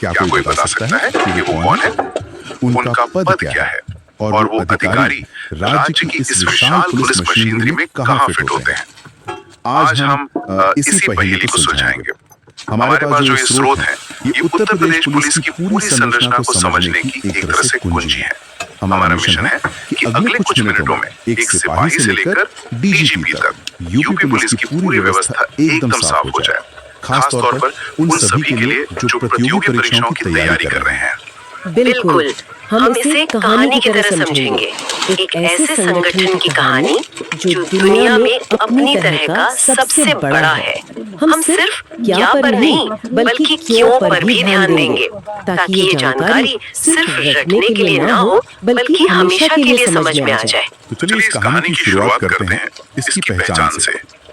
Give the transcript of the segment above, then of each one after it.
क्या कोई बता सकता है कि वो कौन है, उनका पद क्या है और वो अधिकारी राज्य की इस विशाल पुलिस मशीनरी में कहाँ फिट होते हैं? आज हम इसी पहेली को सुलझाएंगे। हमारे पास जो ये स्रोत है, ये उत्तर प्रदेश पुलिस की पूरी संरचना को समझने की एक तरह से कुंजी है। हमारा मिशन है कि अगले कुछ मिनटों में एक सिपाही से लेकर डीजीपी तक यूपी पुलिस की पूरी व्यवस्था एकदम साफ हो जाए, खास तौर पर उन सभी के लिए जो प्रतियोगी परीक्षाओं की तैयारी कर रहे हैं। बिल्कुल, हम इसे कहानी की तरह समझेंगे। एक ऐसे संगठन की कहानी जो दुनिया में अपनी तरह का सबसे बड़ा है। हम सिर्फ क्या पर नहीं बल्कि क्यों पर भी ध्यान देंगे, ताकि ये जानकारी सिर्फ रटने के लिए ना हो बल्कि हमेशा के लिए समझ में आ जाए। तो चलिए इस कहानी की शुरुआत करते हैं इसकी पहचान से।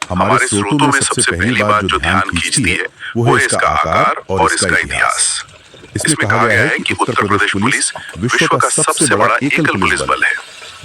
हमारे स्रोतों में सबसे पहली बात जो ध्यान खींचती है वो है इसका आकार और इसका इतिहास। इसमें कहा गया है कि उत्तर प्रदेश पुलिस विश्व का सबसे बड़ा एकल पुलिस बल है।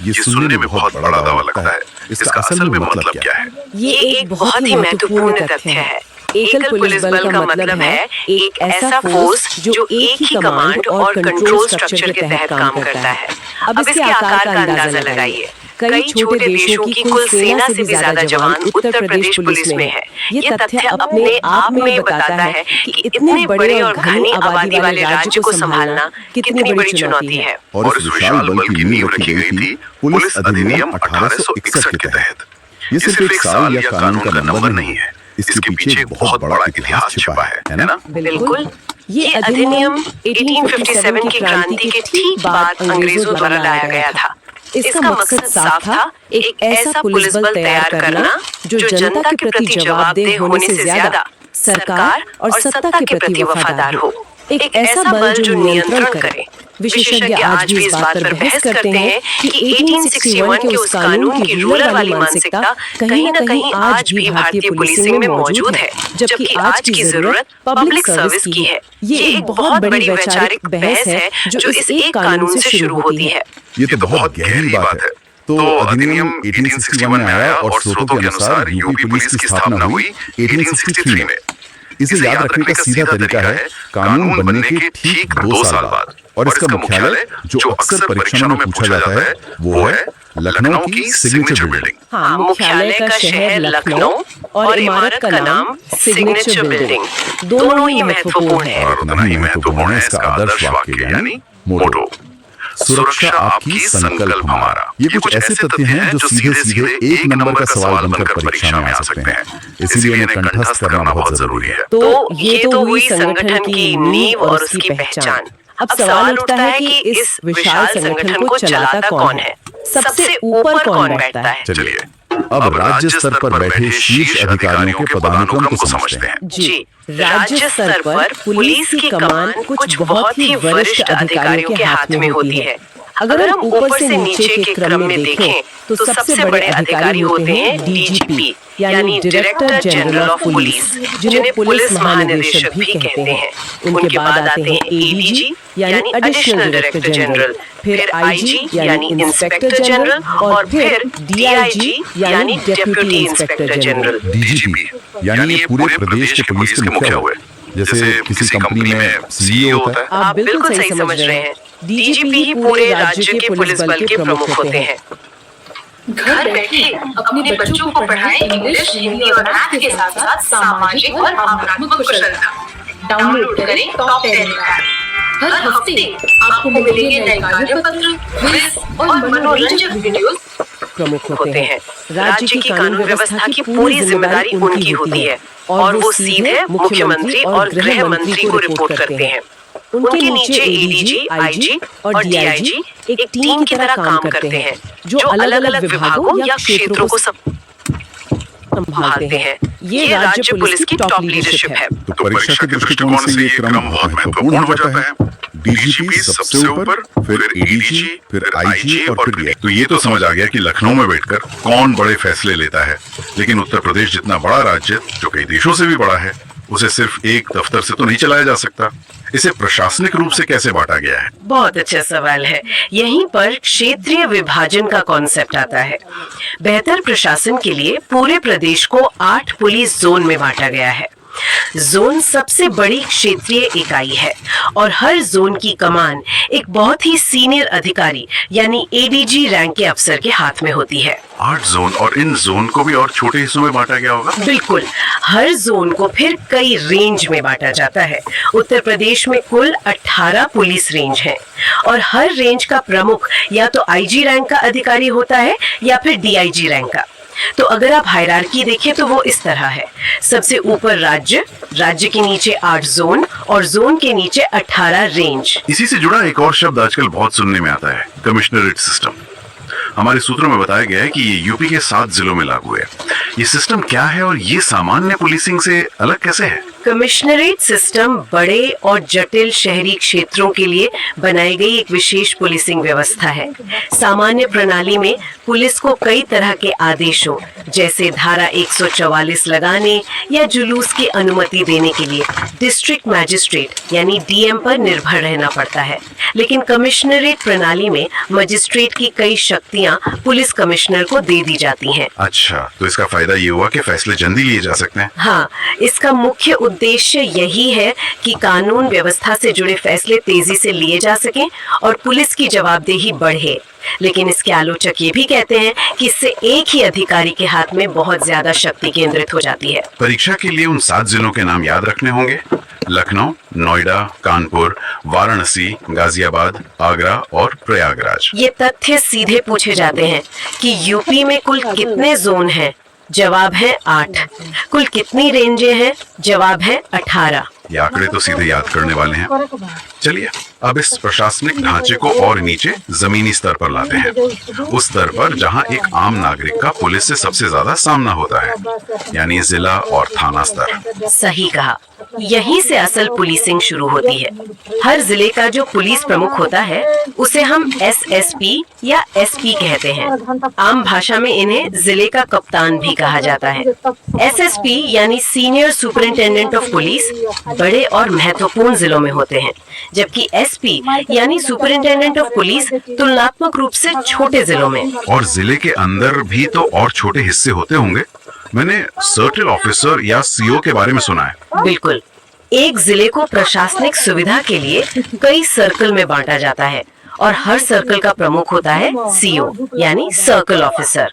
ये सुनने में बहुत बड़ा दावा लगता है, इसका असल में मतलब क्या है? ये एक बहुत ही महत्वपूर्ण तथ्य है। एकल पुलिस बल का मतलब है एक ऐसा फोर्स जो एक ही कमांड और कंट्रोल स्ट्रक्चर के तहत काम करता है। अब इसके आकार का अंदाजा लगाइए। कई छोटे देशों की कुल सेना से भी ज्यादा जवान उत्तर प्रदेश पुलिस में है। ये तथ्य अपने आप में बताता है कि इतने बड़े और घनी आबादी वाले राज्य को संभालना कितनी बड़ी चुनौती है। और इस विशाल बल की नींव रखी गई थी पुलिस अधिनियम 1861 के तहत। ये सिर्फ एक साल या कानून का नंबर नहीं है, इसके पीछे एक बहुत बड़ा इतिहास छिपा है ना? बिल्कुल, ये अधिनियम 1857 की क्रांति के ठीक बाद अंग्रेजों द्वारा लाया गया था। इसका मकसद साफ था, एक ऐसा पुलिस बल तैयार करना जो जनता के प्रति जवाबदेह होने से ज्यादा सरकार और सत्ता के प्रति वफादार हो। एक ऐसा बल जो नियंत्रण करे। विशेषज्ञ आज भी इस बात पर बहस करते हैं कि 1861 के उस कानून की रूलर वाली मानसिकता कहीं न कहीं आज भी भारतीय पुलिसिंग में मौजूद है, जबकि आज की जरूरत पब्लिक सर्विस की है। ये एक बहुत बड़ी वैचारिक बहस है जो इस एक कानून से शुरू होती है। ये तो बहुत गहरी बात है। तो अधिनियम 1861 में आया और स्रोतों के अनुसार यूपी पुलिस की स्थापना हुई 1863 में। इसे याद रखने का सीधा तरीका है कानून बनने के ठीक 2 साल बाद। और इसका मुख्यालय जो अक्सर परीक्षाओं में पूछा जाता है वो है लखनऊ की सिग्नेचर बिल्डिंग। हाँ, मुख्यालय का शहर लखनऊ और इमारत का नाम सिग्नेचर बिल्डिंग, दोनों ही महत्वपूर्ण है। और उतना ही महत्वपूर्ण है इसका आदर्श वाक्य यानी मोटो, सुरक्षा आपकी संकल्प हमारा। ये कुछ ऐसे तथ्य हैं जो सीधे सीधे एक नंबर का सवाल बनकर परीक्षा में आ सकते हैं, इसीलिए इन्हें कंठस्थ करना बहुत जरूरी है। तो ये तो हुई संगठन की नींव और उसकी पहचान। अब सवाल उठता है कि इस विशाल संगठन को चलाता कौन है, सबसे ऊपर कौन बैठता है। चलिए अब राज्य स्तर पर बैठे शीर्ष अधिकारियों के पदानुक्रम को समझते हैं। जी, राज्य स्तर पर पुलिस की कमान कुछ बहुत ही वरिष्ठ अधिकारियों के हाथ में होती है। अगर हम ऊपर से नीचे के क्रम में देखें तो सबसे बड़े अधिकारी होते हैं डीजीपी यानी डायरेक्टर जनरल ऑफ पुलिस, जिन्हें पुलिस महानिदेशक भी कहते हैं। उनके बाद आते हैं एडीजी यानी एडिशनल डायरेक्टर जनरल, फिर आईजी यानी इंस्पेक्टर जनरल और फिर डीआईजी यानी डेप्यूटी इंस्पेक्टर जनरल। डीजीपी यानी ये पूरे प्रदेश के पुलिस के मुखिया हुए, जैसे किसी कंपनी में सीईओ होता है। आप बिल्कुल सही समझ रहे हैं। डीजीपी ही पूरे राज्य के पुलिस बल के प्रमुख होते हैं। घर बैठे अपने बच्चों को पढ़ाएं इंग्लिश, हिंदी और मैथ के साथ साथ सामाजिक और भावनात्मक कुशलता। डाउनलोड करें टॉप 10 ऐप। हर हफ्ते आपको मिलेंगे नए कार्यपत्र, क्विज और मनोरंजक वीडियोस। प्रमुख होते हैं। राज्य की कानून व्यवस्था की पूरी जिम्मेदारी उनकी होती है और वो सीधे मुख्यमंत्री और गृह मंत्री को रिपोर्ट करते हैं। उनके नीचे एडीजी, आईजी और डीआईजी एक टीम की तरह काम करते हैं जो अलग-अलग विभागों या क्षेत्रों को संभालते हैं। ये राज्य पुलिस की टॉप लीडरशिप है। तो परीक्षा के दृष्टिकोण से ये क्रम बहुत महत्वपूर्ण हो जाता है। डीजीपी सबसे ऊपर, फिर एडीजी, फिर आईजी और फिर डीआईजी। तो ये तो समझ आ गया कि लखनऊ में बैठकर कौन बड़े फैसले लेता है, लेकिन उत्तर प्रदेश जितना बड़ा राज्य जो कई देशों से भी बड़ा है, उसे सिर्फ एक दफ्तर से तो नहीं चलाया जा सकता। इसे प्रशासनिक रूप से कैसे बांटा गया है? बहुत अच्छा सवाल है। यहीं पर क्षेत्रीय विभाजन का कॉन्सेप्ट आता है। बेहतर प्रशासन के लिए पूरे प्रदेश को 8 पुलिस जोन में बांटा गया है। जोन सबसे बड़ी क्षेत्रीय इकाई है और हर जोन की कमान एक बहुत ही सीनियर अधिकारी यानी एडीजी रैंक के अफसर के हाथ में होती है। 8 जोन, और इन जोन को भी और छोटे हिस्सों में बांटा गया होगा? बिल्कुल, हर जोन को फिर कई रेंज में बांटा जाता है। उत्तर प्रदेश में कुल 18 पुलिस रेंज हैं और हर रेंज का प्रमुख या तो आईजी रैंक का अधिकारी होता है या फिर डीआईजी रैंक का। तो अगर आप हायरार्की देखें तो वो इस तरह है। सबसे ऊपर राज्य, राज्य के नीचे 8 जोन और जोन के नीचे 18 रेंज। इसी से जुड़ा एक और शब्द आजकल बहुत सुनने में आता है, कमिश्नरेट सिस्टम। हमारे सूत्रों में बताया गया है कि ये यूपी के 7 जिलों में लागू है। ये सिस्टम क्या है और ये सामान्य पुलिसिंग से अलग कैसे है? कमिश्नरेट सिस्टम बड़े और जटिल शहरी क्षेत्रों के लिए बनाई गई एक विशेष पुलिसिंग व्यवस्था है। सामान्य प्रणाली में पुलिस को कई तरह के आदेशों जैसे धारा 144 लगाने या जुलूस की अनुमति देने के लिए डिस्ट्रिक्ट मैजिस्ट्रेट यानी डीएम पर निर्भर रहना पड़ता है। लेकिन कमिश्नरेट प्रणाली में मजिस्ट्रेट की कई शक्तियां पुलिस कमिश्नर को दे दी जाती हैं। अच्छा, तो इसका फायदा ये हुआ कि फैसले जल्दी लिए जा सकते हैं। हाँ, इसका मुख्य उद्देश्य यही है कि कानून व्यवस्था से जुड़े फैसले तेजी से लिए जा सकें और पुलिस की जवाबदेही बढ़े। लेकिन इसके आलोचक ये भी कहते हैं कि इससे एक ही अधिकारी के हाथ में बहुत ज्यादा शक्ति केंद्रित हो जाती है। परीक्षा के लिए उन 7 जिलों के नाम याद रखने होंगे: लखनऊ, नोएडा, कानपुर, वाराणसी, गाजियाबाद, आगरा और प्रयागराज। ये तथ्य सीधे पूछे जाते हैं कि यूपी में कुल कितने जोन हैं? जवाब है 8। कुल कितनी रेंजें हैं? जवाब है 18। ये आंकड़े तो सीधे याद करने वाले हैं। चलिए अब इस प्रशासनिक ढांचे को और नीचे जमीनी स्तर पर लाते हैं, उस स्तर पर जहां एक आम नागरिक का पुलिस से सबसे ज्यादा सामना होता है, यानी जिला और थाना स्तर। सही कहा, यहीं से असल पुलिसिंग शुरू होती है। हर जिले का जो पुलिस प्रमुख होता है उसे हम एसएसपी या एसपी कहते हैं। आम भाषा में इन्हें जिले का कप्तान भी कहा जाता है। एसएसपी यानी सीनियर सुपरिंटेंडेंट ऑफ पुलिस बड़े और महत्वपूर्ण जिलों में होते हैं, जबकि एसपी यानी सुपरिंटेंडेंट ऑफ पुलिस तुलनात्मक रूप से छोटे जिलों में। और जिले के अंदर भी तो और छोटे हिस्से होते होंगे। मैंने सर्किल ऑफिसर या सीओ के बारे में सुना है। बिल्कुल, एक जिले को प्रशासनिक सुविधा के लिए कई सर्कल में बांटा जाता है और हर सर्कल का प्रमुख होता है सीओ यानी सर्कल ऑफिसर।